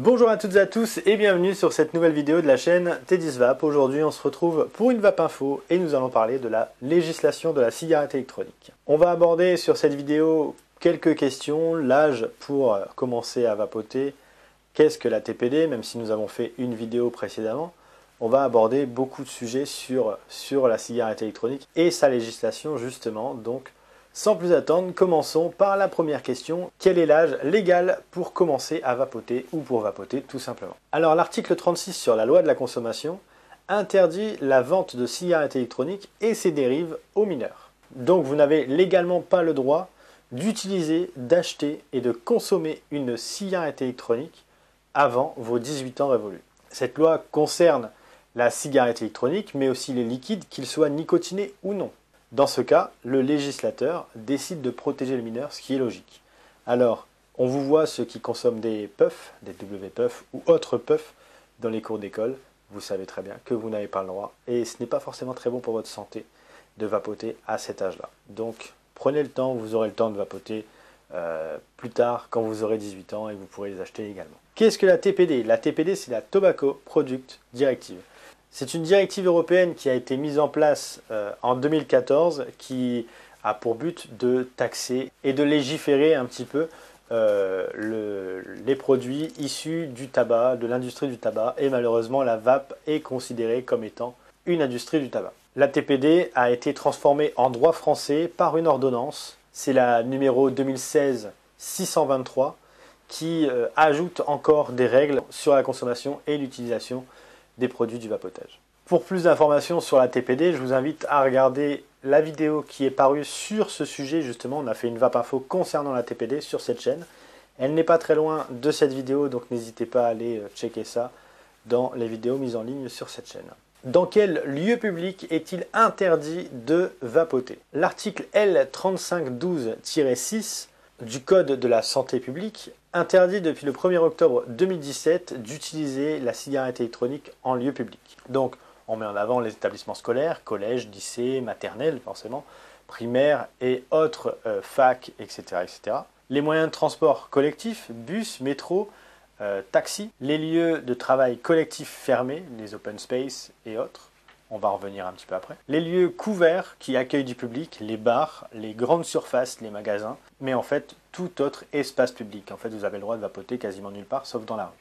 Bonjour à toutes et à tous et bienvenue sur cette nouvelle vidéo de la chaîne T10 Vape. Aujourd'hui on se retrouve pour une Vape Info et nous allons parler de la législation de la cigarette électronique. On va aborder sur cette vidéo quelques questions, l'âge pour commencer à vapoter, qu'est-ce que la TPD, même si nous avons fait une vidéo précédemment. On va aborder beaucoup de sujets sur la cigarette électronique et sa législation justement. Donc sans plus attendre, commençons par la première question. Quel est l'âge légal pour commencer à vapoter ou pour vapoter tout simplement? Alors l'article 36 sur la loi de la consommation interdit la vente de cigarettes électroniques et ses dérives aux mineurs. Donc vous n'avez légalement pas le droit d'utiliser, d'acheter et de consommer une cigarette électronique avant vos 18 ans révolus. Cette loi concerne la cigarette électronique mais aussi les liquides, qu'ils soient nicotinés ou non. Dans ce cas, le législateur décide de protéger le mineur, ce qui est logique. Alors, on vous voit ceux qui consomment des puffs, des WPuffs ou autres puffs dans les cours d'école. Vous savez très bien que vous n'avez pas le droit et ce n'est pas forcément très bon pour votre santé de vapoter à cet âge-là. Donc, prenez le temps, vous aurez le temps de vapoter plus tard quand vous aurez 18 ans et vous pourrez les acheter également. Qu'est-ce que la TPD? La TPD, c'est la Tobacco Product Directive. C'est une directive européenne qui a été mise en place en 2014 qui a pour but de taxer et de légiférer un petit peu les produits issus du tabac, de l'industrie du tabac, et malheureusement la vape est considérée comme étant une industrie du tabac. La TPD a été transformée en droit français par une ordonnance, c'est la numéro 2016-623 qui ajoute encore des règles sur la consommation et l'utilisation des produits du vapotage. Pour plus d'informations sur la TPD, je vous invite à regarder la vidéo qui est parue sur ce sujet. Justement, on a fait une Vape Info concernant la TPD sur cette chaîne. Elle n'est pas très loin de cette vidéo, donc n'hésitez pas à aller checker ça dans les vidéos mises en ligne sur cette chaîne. Dans quel lieu public est-il interdit de vapoter? L'article L3512-6 du Code de la santé publique interdit depuis le 1er octobre 2017 d'utiliser la cigarette électronique en lieu public. Donc, on met en avant les établissements scolaires, collèges, lycées, maternelles forcément, primaires et autres facs, etc., etc. Les moyens de transport collectifs, bus, métro, taxi, les lieux de travail collectifs fermés, les open space et autres. On va en revenir un petit peu après. Les lieux couverts qui accueillent du public, les bars, les grandes surfaces, les magasins, mais en fait tout autre espace public. En fait, vous avez le droit de vapoter quasiment nulle part, sauf dans la rue,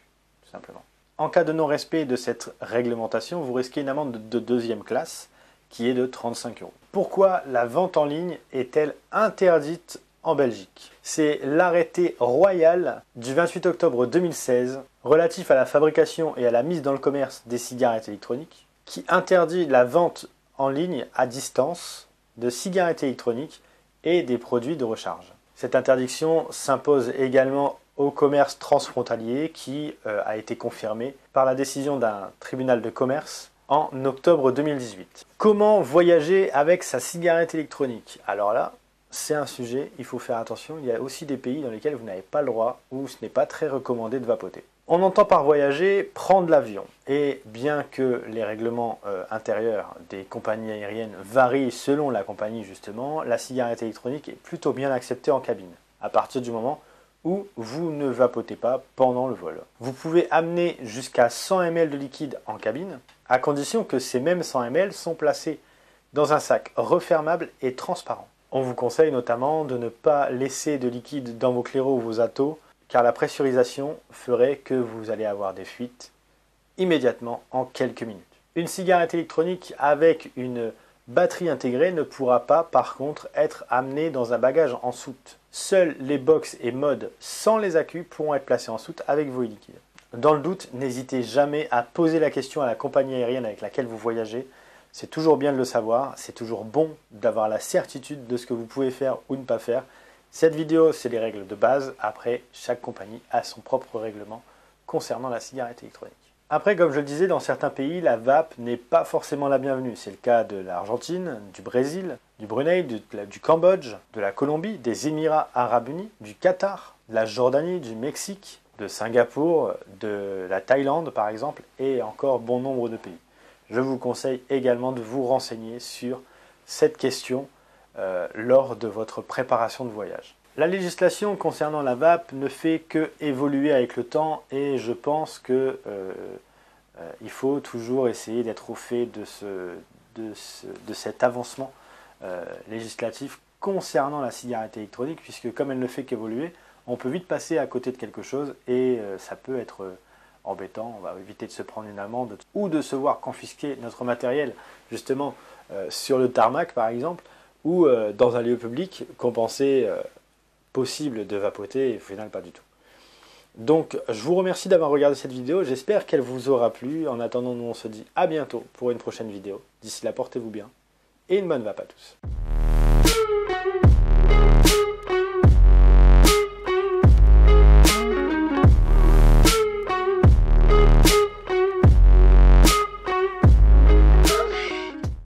tout simplement. En cas de non-respect de cette réglementation, vous risquez une amende de deuxième classe qui est de 35 €. Pourquoi la vente en ligne est-elle interdite en Belgique? C'est l'arrêté royal du 28 octobre 2016 relatif à la fabrication et à la mise dans le commerce des cigarettes électroniques qui interdit la vente en ligne à distance de cigarettes électroniques et des produits de recharge. Cette interdiction s'impose également au commerce transfrontalier qui a été confirmé par la décision d'un tribunal de commerce en octobre 2018. Comment voyager avec sa cigarette électronique? Alors là, c'est un sujet, il faut faire attention. Il y a aussi des pays dans lesquels vous n'avez pas le droit ou ce n'est pas très recommandé de vapoter. On entend par voyager prendre l'avion. Et bien que les règlements intérieurs des compagnies aériennes varient selon la compagnie justement, la cigarette électronique est plutôt bien acceptée en cabine, à partir du moment où vous ne vapotez pas pendant le vol. Vous pouvez amener jusqu'à 100 ml de liquide en cabine, à condition que ces mêmes 100 ml sont placés dans un sac refermable et transparent. On vous conseille notamment de ne pas laisser de liquide dans vos clairots ou vos atos, car la pressurisation ferait que vous allez avoir des fuites immédiatement en quelques minutes. Une cigarette électronique avec une batterie intégrée ne pourra pas par contre être amenée dans un bagage en soute. Seuls les box et modes sans les accus pourront être placés en soute avec vos liquides. Dans le doute, n'hésitez jamais à poser la question à la compagnie aérienne avec laquelle vous voyagez. C'est toujours bien de le savoir, c'est toujours bon d'avoir la certitude de ce que vous pouvez faire ou ne pas faire. Cette vidéo, c'est les règles de base. Après, chaque compagnie a son propre règlement concernant la cigarette électronique. Après, comme je le disais, dans certains pays, la vape n'est pas forcément la bienvenue. C'est le cas de l'Argentine, du Brésil, du Brunei, du Cambodge, de la Colombie, des Émirats Arabes Unis, du Qatar, de la Jordanie, du Mexique, de Singapour, de la Thaïlande par exemple, et encore bon nombre de pays. Je vous conseille également de vous renseigner sur cette question lors de votre préparation de voyage. La législation concernant la vape ne fait que évoluer avec le temps et je pense que il faut toujours essayer d'être au fait de cet avancement législatif concernant la cigarette électronique, puisque comme elle ne fait qu'évoluer, on peut vite passer à côté de quelque chose et ça peut être embêtant. On va éviter de se prendre une amende ou de se voir confisquer notre matériel justement sur le tarmac par exemple, ou dans un lieu public qu'on pensait possible de vapoter et au final pas du tout. Donc je vous remercie d'avoir regardé cette vidéo, j'espère qu'elle vous aura plu. En attendant, nous on se dit à bientôt pour une prochaine vidéo. D'ici là, portez-vous bien et une bonne vape à tous.